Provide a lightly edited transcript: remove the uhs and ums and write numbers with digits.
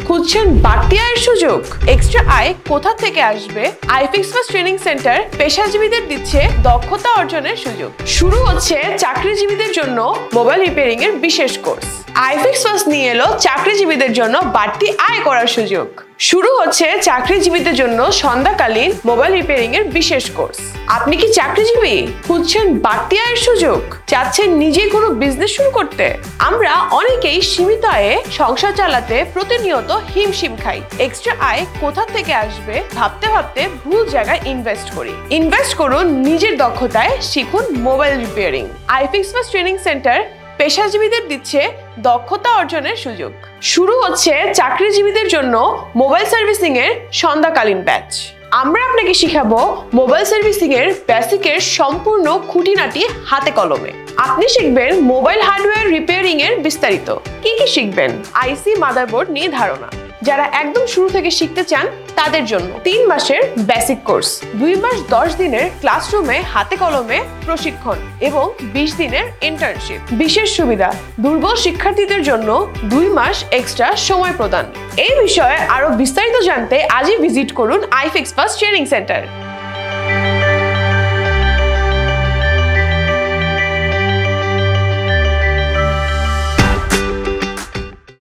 খুঁজছেন বাড়তি আয়ের সুযোগ? এক্সট্রা আয় কোথা থেকে আসবে? আইফিক্স ফার্স্ট ট্রেনিং সেন্টার পেশাজীবীদের দিচ্ছে দক্ষতা অর্জনের সুযোগ। শুরু হচ্ছে চাকরিজীবীদের জন্য মোবাইল রিপেয়ারিং এর বিশেষ কোর্স। আইফিক্স ফার্স্ট নিয়ে এলো চাকরিজীবীদের জন্য বাড়তি আয় করার সুযোগ। শুরু হচ্ছে চাকরিজীবীদের জন্য সন্ধ্যাকালীন মোবাইল রিপেয়ারিং এর বিশেষ কোর্স। আপনি কি চাকরিজীবী? খুঁজছেন বাড়তি আয়ের সুযোগ? চাচ্ছেন নিজেই কোনো বিজনেস শুরু করতে? আমরা অনেকেই সীমিত আয়ে সংসার চালাতে প্রতিনিয়ত হিমশিম খাই। এক্সট্রা আয় কোথা থেকে আসবে ভাবতে ভাবতে ভুল জায়গায় ইনভেস্ট করি। ইনভেস্ট করুন নিজের দক্ষতায়, শিখুন mobile repairing. IFix first training centre পেশাজীবীদের দিচ্ছে দক্ষতা অর্জনের সুযোগ। শুরু হচ্ছে চাকরিজীবীদের জন্য মোবাইল সার্ভিসিং এর সন্ধ্যাকালীন ব্যাচ। আমরা আপনাকে শিখাবো মোবাইল সার্ভিসিং এর বেসিকের সম্পূর্ণ খুঁটিনাটি হাতে কলমে। আপনি শিখবেন মোবাইল হার্ডওয়্যার রিপেয়ারিং এর বিস্তারিত। কি কি শিখবেন? আইসি, মাদারবোর্ড নিয়ে ধারণা। যারা একদম শুরু থেকে শিখতে চান তাদের জন্য 3 মাসের বেসিক কোর্স, 2 মাস 10 দিনের ক্লাসরুমে হাতে কলমে প্রশিক্ষণ এবং 20 দিনের ইন্টার্নশিপ। বিশেষ সুবিধা, দুর্বল শিক্ষার্থীদের জন্য 2 মাস এক্সট্রা সময় প্রদান। এই বিষয়ে আরো বিস্তারিত জানতে আজই ভিজিট করুন আইফিক্স ফার্স্ট ট্রেনিং সেন্টার।